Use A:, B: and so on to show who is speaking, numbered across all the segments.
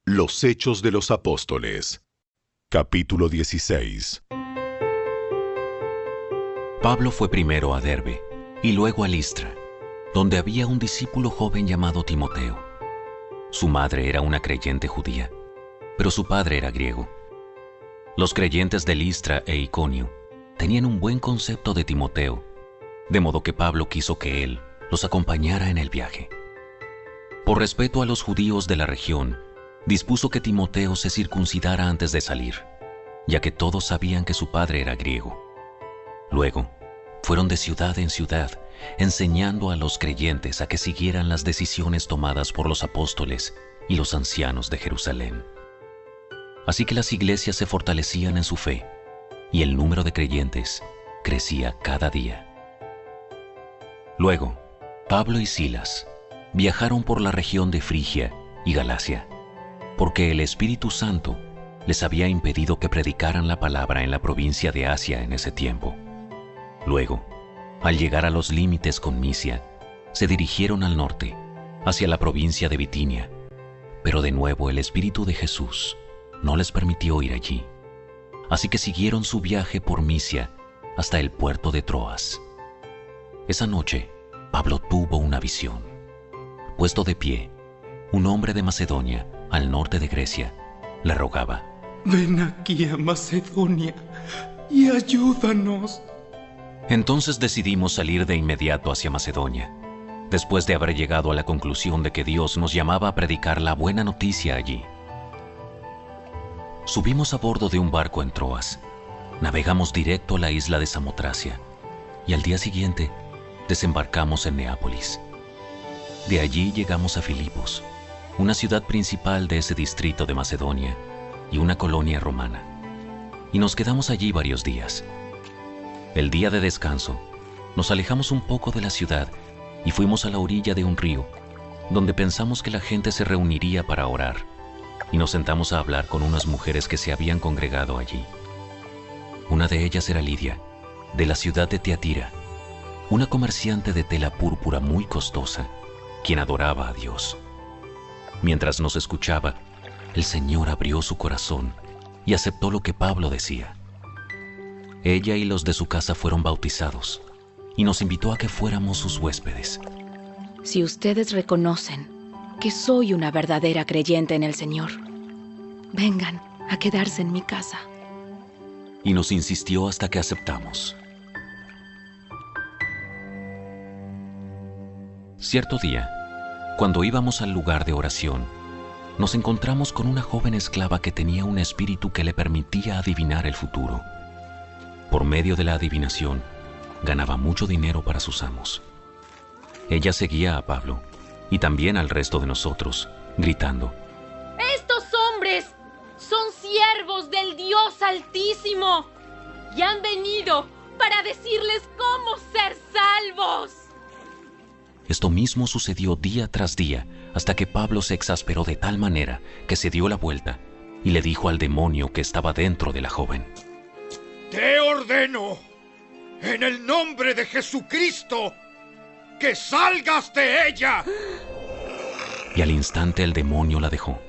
A: Los Hechos de los Apóstoles, capítulo 16.
B: Pablo fue primero a Derbe y luego a Listra, donde había un discípulo joven llamado Timoteo. Su madre era una creyente judía, pero su padre era griego. Los creyentes de Listra e Iconio tenían un buen concepto de Timoteo, de modo que Pablo quiso que él los acompañara en el viaje. Por respeto a los judíos de la región, dispuso que Timoteo se circuncidara antes de salir, ya que todos sabían que su padre era griego. Luego, fueron de ciudad en ciudad, enseñando a los creyentes a que siguieran las decisiones tomadas por los apóstoles y los ancianos de Jerusalén. Así que las iglesias se fortalecían en su fe, y el número de creyentes crecía cada día. Luego, Pablo y Silas viajaron por la región de Frigia y Galacia, porque el Espíritu Santo les había impedido que predicaran la palabra en la provincia de Asia en ese tiempo. Luego, al llegar a los límites con Misia, se dirigieron al norte, hacia la provincia de Bitinia, pero de nuevo el Espíritu de Jesús no les permitió ir allí. Así que siguieron su viaje por Misia hasta el puerto de Troas. Esa noche, Pablo tuvo una visión. Puesto de pie, un hombre de Macedonia, al norte de Grecia, le rogaba:
C: «Ven aquí a Macedonia y ayúdanos».
B: Entonces decidimos salir de inmediato hacia Macedonia, después de haber llegado a la conclusión de que Dios nos llamaba a predicar la buena noticia allí. Subimos a bordo de un barco en Troas, navegamos directo a la isla de Samotracia y al día siguiente desembarcamos en Neápolis. De allí llegamos a Filipos, una ciudad principal de ese distrito de Macedonia y una colonia romana, y nos quedamos allí varios días. El día de descanso, nos alejamos un poco de la ciudad y fuimos a la orilla de un río, donde pensamos que la gente se reuniría para orar, y nos sentamos a hablar con unas mujeres que se habían congregado allí. Una de ellas era Lidia, de la ciudad de Tiatira, una comerciante de tela púrpura muy costosa, quien adoraba a Dios. Mientras nos escuchaba, el Señor abrió su corazón y aceptó lo que Pablo decía. Ella y los de su casa fueron bautizados y nos invitó a que fuéramos sus huéspedes.
D: Si ustedes reconocen que soy una verdadera creyente en el Señor, vengan a quedarse en mi casa.
B: Y nos insistió hasta que aceptamos. Cierto día, cuando íbamos al lugar de oración, nos encontramos con una joven esclava que tenía un espíritu que le permitía adivinar el futuro. Por medio de la adivinación, ganaba mucho dinero para sus amos. Ella seguía a Pablo y también al resto de nosotros, gritando:
E: «Estos hombres son siervos del Dios Altísimo y han venido para decirles cómo ser salvos».
B: Esto mismo sucedió día tras día, hasta que Pablo se exasperó de tal manera que se dio la vuelta y le dijo al demonio que estaba dentro de la joven:
F: «Te ordeno, en el nombre de Jesucristo, que salgas de ella».
B: Y al instante el demonio la dejó.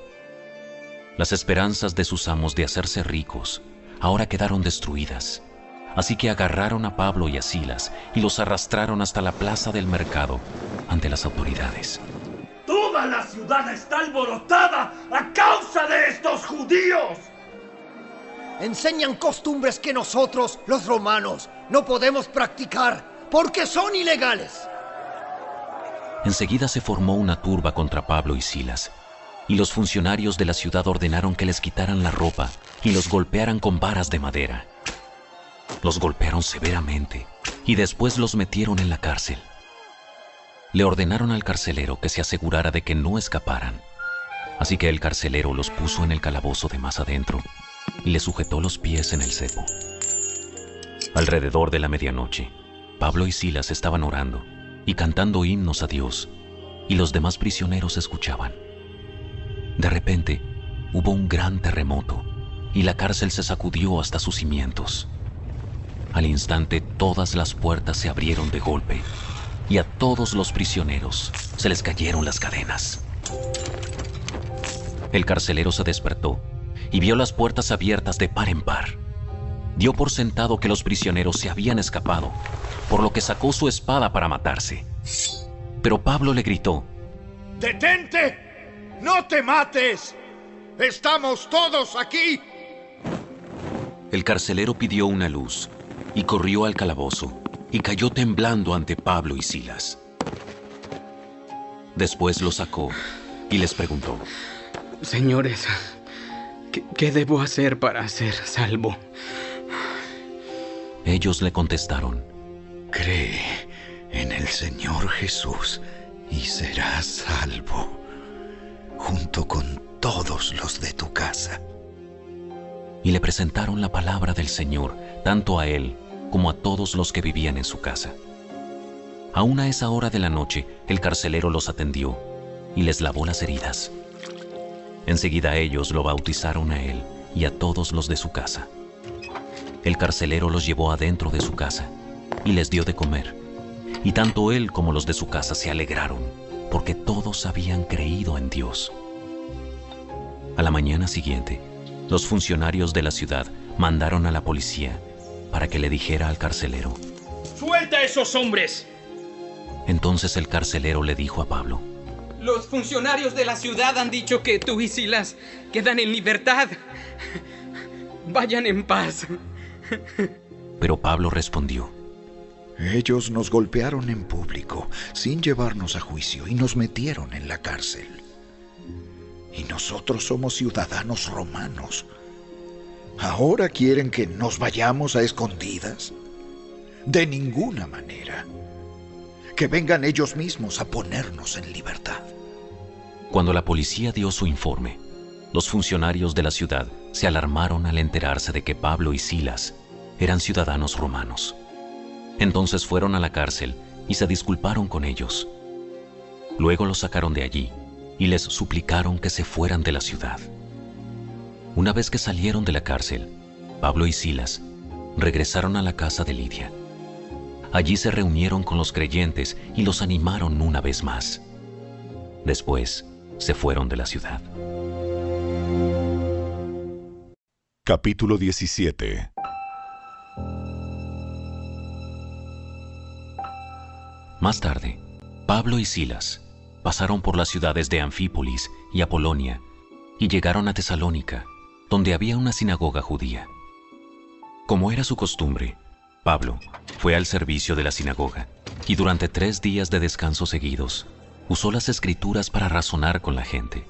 B: Las esperanzas de sus amos de hacerse ricos ahora quedaron destruidas. Así que agarraron a Pablo y a Silas y los arrastraron hasta la plaza del mercado ante las autoridades.
G: ¡Toda la ciudad está alborotada a causa de estos judíos!
H: Enseñan costumbres que nosotros, los romanos, no podemos practicar porque son ilegales.
B: Enseguida se formó una turba contra Pablo y Silas, y los funcionarios de la ciudad ordenaron que les quitaran la ropa y los golpearan con varas de madera. Los golpearon severamente y después los metieron en la cárcel. Le ordenaron al carcelero que se asegurara de que no escaparan. Así que el carcelero los puso en el calabozo de más adentro y les sujetó los pies en el cepo. Alrededor de la medianoche, Pablo y Silas estaban orando y cantando himnos a Dios, y los demás prisioneros escuchaban. De repente, hubo un gran terremoto y la cárcel se sacudió hasta sus cimientos. Al instante, todas las puertas se abrieron de golpe y a todos los prisioneros se les cayeron las cadenas. El carcelero se despertó y vio las puertas abiertas de par en par. Dio por sentado que los prisioneros se habían escapado, por lo que sacó su espada para matarse. Pero Pablo le gritó:
F: ¡Detente! ¡No te mates! ¡Estamos todos aquí!
B: El carcelero pidió una luz y corrió al calabozo y cayó temblando ante Pablo y Silas. Después los sacó y les preguntó:
C: Señores, ¿qué debo hacer para ser salvo?
B: Ellos le contestaron:
I: Cree en el Señor Jesús y serás salvo, junto con todos los de tu casa.
B: Y le presentaron la palabra del Señor, tanto a él como a todos los que vivían en su casa. Aún a esa hora de la noche, el carcelero los atendió y les lavó las heridas. Enseguida ellos lo bautizaron a él y a todos los de su casa. El carcelero los llevó adentro de su casa y les dio de comer. Y tanto él como los de su casa se alegraron, porque todos habían creído en Dios. A la mañana siguiente, los funcionarios de la ciudad mandaron a la policía para que le dijera al carcelero:
J: ¡Suelta a esos hombres!
B: Entonces el carcelero le dijo a Pablo:
C: Los funcionarios de la ciudad han dicho que tú y Silas quedan en libertad. Vayan en paz.
B: Pero Pablo respondió:
I: Ellos nos golpearon en público, sin llevarnos a juicio, y nos metieron en la cárcel. Y nosotros somos ciudadanos romanos. ¿Ahora quieren que nos vayamos a escondidas? De ninguna manera. Que vengan ellos mismos a ponernos en libertad.
B: Cuando la policía dio su informe, los funcionarios de la ciudad se alarmaron al enterarse de que Pablo y Silas eran ciudadanos romanos. Entonces fueron a la cárcel y se disculparon con ellos. Luego los sacaron de allí y les suplicaron que se fueran de la ciudad. Una vez que salieron de la cárcel, Pablo y Silas regresaron a la casa de Lidia. Allí se reunieron con los creyentes y los animaron una vez más. Después se fueron de la ciudad.
A: Capítulo 17.
B: Más tarde, Pablo y Silas pasaron por las ciudades de Anfípolis y Apolonia y llegaron a Tesalónica, donde había una sinagoga judía. Como era su costumbre, Pablo fue al servicio de la sinagoga y durante 3 días de descanso seguidos usó las Escrituras para razonar con la gente.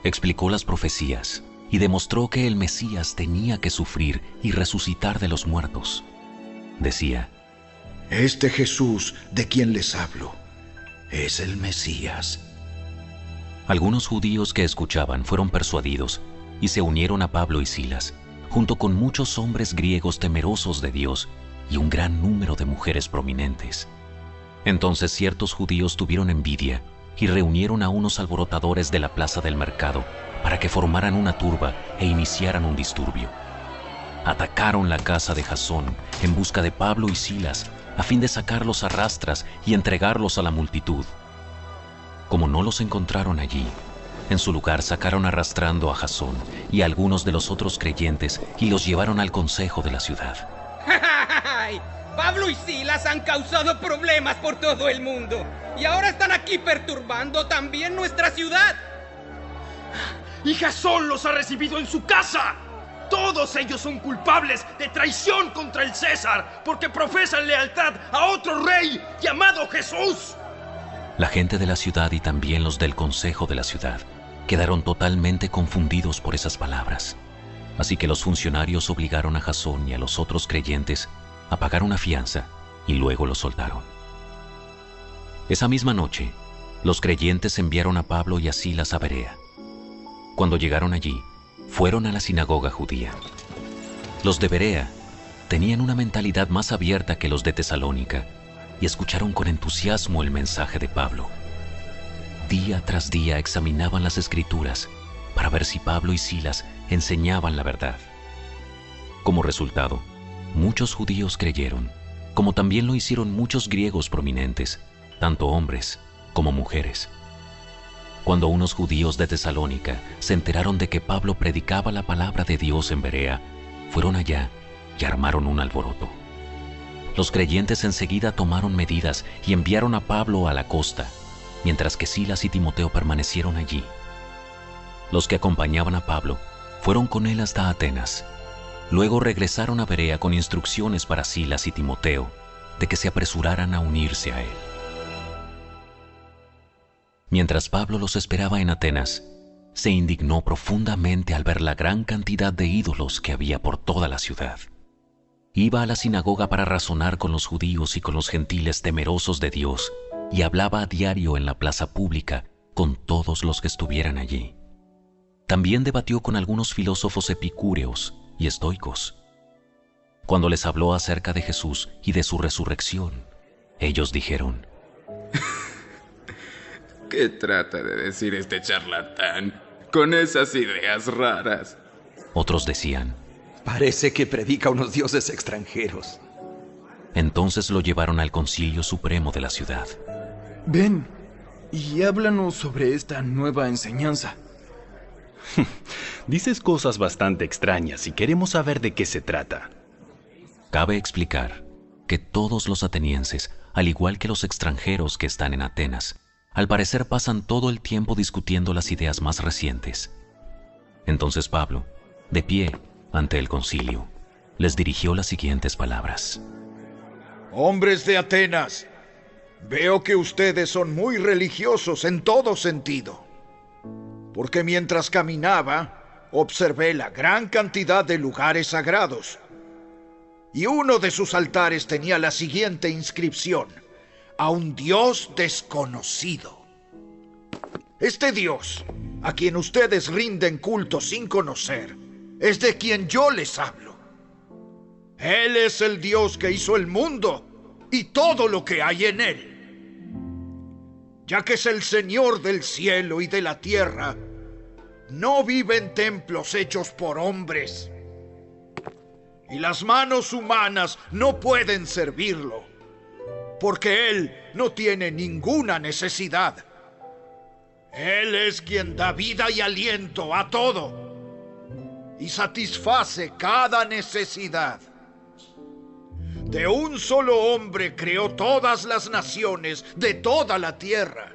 B: Explicó las profecías y demostró que el Mesías tenía que sufrir y resucitar de los muertos. Decía:
I: Este Jesús de quien les hablo es el Mesías.
B: Algunos judíos que escuchaban fueron persuadidos y se unieron a Pablo y Silas, junto con muchos hombres griegos temerosos de Dios y un gran número de mujeres prominentes. Entonces ciertos judíos tuvieron envidia y reunieron a unos alborotadores de la plaza del mercado para que formaran una turba e iniciaran un disturbio. Atacaron la casa de Jasón en busca de Pablo y Silas a fin de sacarlos a rastras y entregarlos a la multitud. Como no los encontraron allí, en su lugar sacaron arrastrando a Jasón y a algunos de los otros creyentes y los llevaron al consejo de la ciudad.
C: Pablo y Silas han causado problemas por todo el mundo y ahora están aquí perturbando también nuestra ciudad.
J: Y Jasón los ha recibido en su casa. Todos ellos son culpables de traición contra el César porque profesan lealtad a otro rey llamado Jesús.
B: La gente de la ciudad y también los del consejo de la ciudad quedaron totalmente confundidos por esas palabras. Así que los funcionarios obligaron a Jasón y a los otros creyentes a pagar una fianza y luego los soltaron. Esa misma noche, los creyentes enviaron a Pablo y a Silas a Berea. Cuando llegaron allí, fueron a la sinagoga judía. Los de Berea tenían una mentalidad más abierta que los de Tesalónica y escucharon con entusiasmo el mensaje de Pablo. Día tras día examinaban las Escrituras para ver si Pablo y Silas enseñaban la verdad. Como resultado, muchos judíos creyeron, como también lo hicieron muchos griegos prominentes, tanto hombres como mujeres. Cuando unos judíos de Tesalónica se enteraron de que Pablo predicaba la palabra de Dios en Berea, fueron allá y armaron un alboroto. Los creyentes enseguida tomaron medidas y enviaron a Pablo a la costa, mientras que Silas y Timoteo permanecieron allí. Los que acompañaban a Pablo fueron con él hasta Atenas. Luego regresaron a Berea con instrucciones para Silas y Timoteo de que se apresuraran a unirse a él. Mientras Pablo los esperaba en Atenas, se indignó profundamente al ver la gran cantidad de ídolos que había por toda la ciudad. Iba a la sinagoga para razonar con los judíos y con los gentiles temerosos de Dios, y hablaba a diario en la plaza pública con todos los que estuvieran allí. También debatió con algunos filósofos epicúreos y estoicos. Cuando les habló acerca de Jesús y de su resurrección, ellos dijeron:
K: ¿Qué trata de decir este charlatán con esas ideas raras?
B: Otros decían:
L: Parece que predica unos dioses extranjeros.
B: Entonces lo llevaron al Concilio Supremo de la ciudad.
J: Ven y háblanos sobre esta nueva enseñanza.
M: Dices cosas bastante extrañas y queremos saber de qué se trata.
B: Cabe explicar que todos los atenienses, al igual que los extranjeros que están en Atenas, al parecer pasan todo el tiempo discutiendo las ideas más recientes. Entonces Pablo, de pie ante el concilio, les dirigió las siguientes palabras:
F: Hombres de Atenas, veo que ustedes son muy religiosos en todo sentido, porque mientras caminaba, observé la gran cantidad de lugares sagrados, y uno de sus altares tenía la siguiente inscripción: a un Dios desconocido. Este Dios, a quien ustedes rinden culto sin conocer, es de quien yo les hablo. Él es el Dios que hizo el mundo y todo lo que hay en él. Ya que es el Señor del cielo y de la tierra, no vive en templos hechos por hombres, y las manos humanas no pueden servirlo, porque Él no tiene ninguna necesidad. Él es quien da vida y aliento a todo y satisface cada necesidad. De un solo hombre creó todas las naciones de toda la tierra.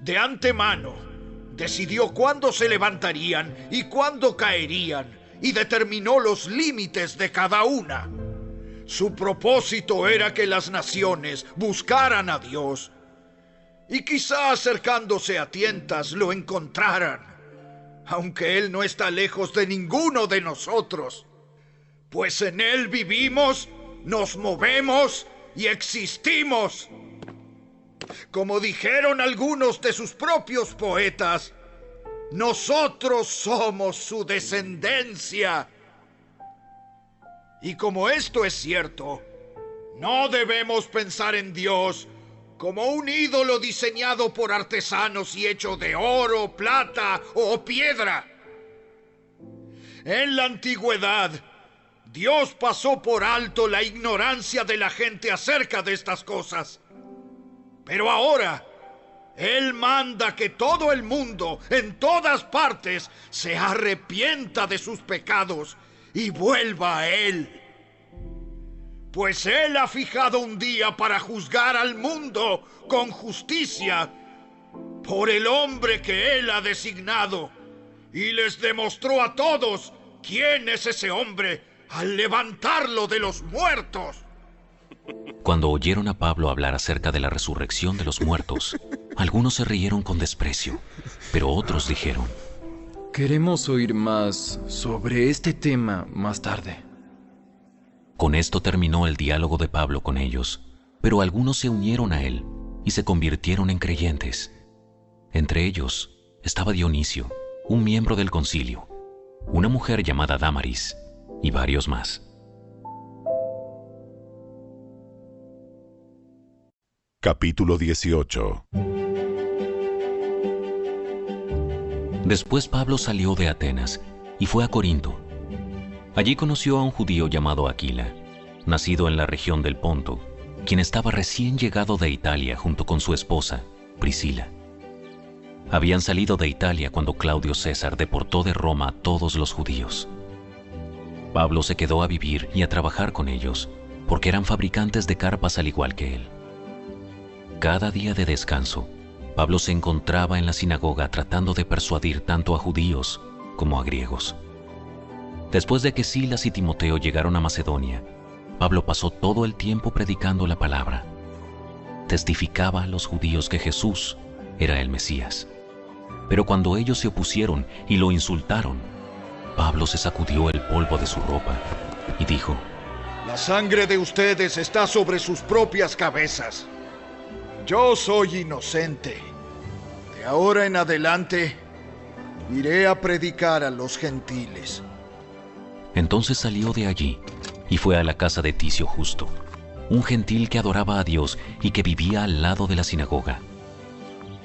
F: De antemano decidió cuándo se levantarían y cuándo caerían, y determinó los límites de cada una. Su propósito era que las naciones buscaran a Dios, y quizá acercándose a tientas lo encontraran, aunque Él no está lejos de ninguno de nosotros, pues en Él vivimos, nos movemos y existimos. Como dijeron algunos de sus propios poetas, nosotros somos su descendencia. Y como esto es cierto, no debemos pensar en Dios como un ídolo diseñado por artesanos y hecho de oro, plata o piedra. En la antigüedad, Dios pasó por alto la ignorancia de la gente acerca de estas cosas. Pero ahora, Él manda que todo el mundo, en todas partes, se arrepienta de sus pecados y vuelva a Él. Pues Él ha fijado un día para juzgar al mundo con justicia por el hombre que Él ha designado, y les demostró a todos quién es ese hombre al levantarlo de los muertos.
B: Cuando oyeron a Pablo hablar acerca de la resurrección de los muertos, algunos se rieron con desprecio, pero otros dijeron:
J: Queremos oír más sobre este tema más tarde.
B: Con esto terminó el diálogo de Pablo con ellos, pero algunos se unieron a él y se convirtieron en creyentes. Entre ellos estaba Dionisio, un miembro del concilio, una mujer llamada Dámaris y varios más.
A: Capítulo 18.
B: Después Pablo salió de Atenas y fue a Corinto. Allí conoció a un judío llamado Aquila, nacido en la región del Ponto, quien estaba recién llegado de Italia junto con su esposa, Priscila. Habían salido de Italia cuando Claudio César deportó de Roma a todos los judíos. Pablo se quedó a vivir y a trabajar con ellos, porque eran fabricantes de carpas al igual que él. Cada día de descanso, Pablo se encontraba en la sinagoga tratando de persuadir tanto a judíos como a griegos. Después de que Silas y Timoteo llegaron a Macedonia, Pablo pasó todo el tiempo predicando la palabra. Testificaba a los judíos que Jesús era el Mesías. Pero cuando ellos se opusieron y lo insultaron, Pablo se sacudió el polvo de su ropa y dijo:
F: La sangre de ustedes está sobre sus propias cabezas. Yo soy inocente. De ahora en adelante, iré a predicar a los gentiles.
B: Entonces salió de allí y fue a la casa de Ticio Justo, un gentil que adoraba a Dios y que vivía al lado de la sinagoga.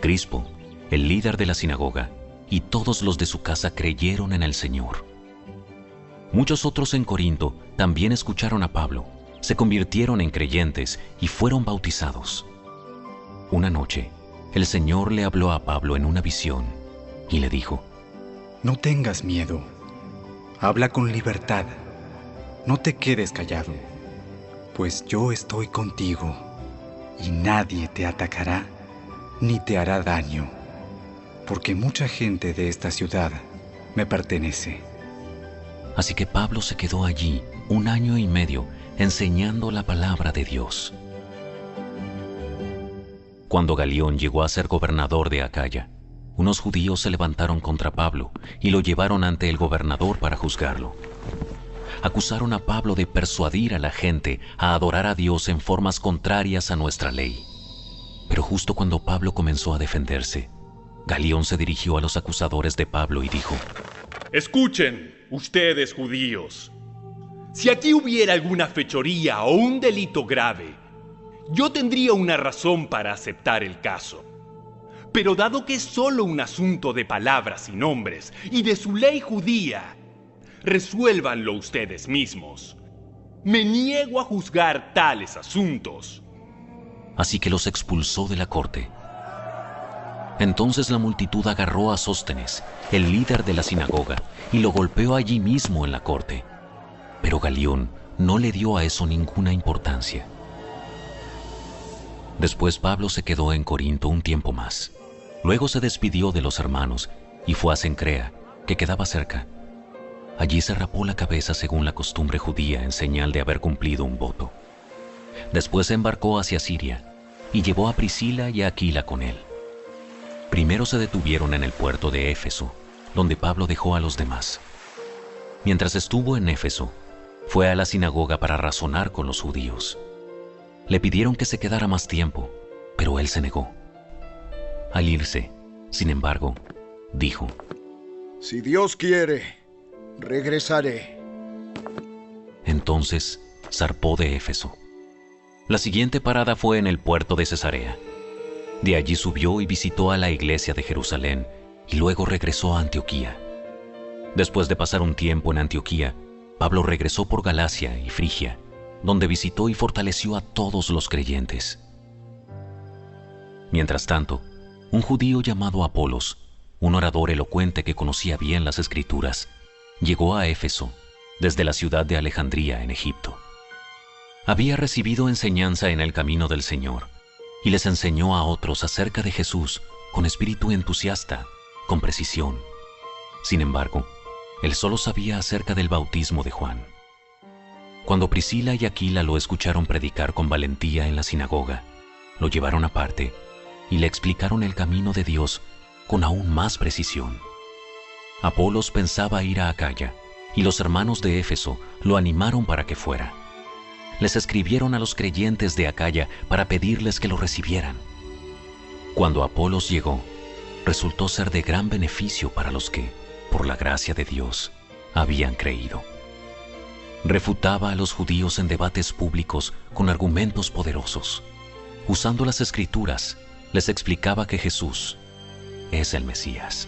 B: Crispo, el líder de la sinagoga, y todos los de su casa creyeron en el Señor. Muchos otros en Corinto también escucharon a Pablo, se convirtieron en creyentes y fueron bautizados. Una noche, el Señor le habló a Pablo en una visión y le dijo:
N: No tengas miedo, habla con libertad, no te quedes callado, pues yo estoy contigo y nadie te atacará ni te hará daño, porque mucha gente de esta ciudad me pertenece.
B: Así que Pablo se quedó allí 1 año y medio enseñando la palabra de Dios. Cuando Galión llegó a ser gobernador de Acaya, unos judíos se levantaron contra Pablo y lo llevaron ante el gobernador para juzgarlo. Acusaron a Pablo de persuadir a la gente a adorar a Dios en formas contrarias a nuestra ley. Pero justo cuando Pablo comenzó a defenderse, Galión se dirigió a los acusadores de Pablo y dijo:
O: Escuchen, ustedes judíos. Si aquí hubiera alguna fechoría o un delito grave, yo tendría una razón para aceptar el caso. Pero dado que es solo un asunto de palabras y nombres y de su ley judía, resuélvanlo ustedes mismos. Me niego a juzgar tales asuntos.
B: Así que los expulsó de la corte. Entonces la multitud agarró a Sóstenes, el líder de la sinagoga, y lo golpeó allí mismo en la corte. Pero Galión no le dio a eso ninguna importancia. Después Pablo se quedó en Corinto un tiempo más. Luego se despidió de los hermanos y fue a Cencrea, que quedaba cerca. Allí se rapó la cabeza según la costumbre judía en señal de haber cumplido un voto. Después se embarcó hacia Siria y llevó a Priscila y a Aquila con él. Primero se detuvieron en el puerto de Éfeso, donde Pablo dejó a los demás. Mientras estuvo en Éfeso, fue a la sinagoga para razonar con los judíos. Le pidieron que se quedara más tiempo, pero él se negó. Al irse, sin embargo, dijo:
F: Si Dios quiere, regresaré.
B: Entonces zarpó de Éfeso. La siguiente parada fue en el puerto de Cesarea. De allí subió y visitó a la iglesia de Jerusalén y luego regresó a Antioquía. Después de pasar un tiempo en Antioquía, Pablo regresó por Galacia y Frigia, donde visitó y fortaleció a todos los creyentes. Mientras tanto, un judío llamado Apolos, un orador elocuente que conocía bien las Escrituras, llegó a Éfeso desde la ciudad de Alejandría en Egipto. Había recibido enseñanza en el camino del Señor y les enseñó a otros acerca de Jesús con espíritu entusiasta, con precisión. Sin embargo, él solo sabía acerca del bautismo de Juan. Cuando Priscila y Aquila lo escucharon predicar con valentía en la sinagoga, lo llevaron aparte y le explicaron el camino de Dios con aún más precisión. Apolos pensaba ir a Acaya, y los hermanos de Éfeso lo animaron para que fuera. Les escribieron a los creyentes de Acaya para pedirles que lo recibieran. Cuando Apolos llegó, resultó ser de gran beneficio para los que, por la gracia de Dios, habían creído. Refutaba a los judíos en debates públicos con argumentos poderosos. Usando las Escrituras, les explicaba que Jesús es el Mesías.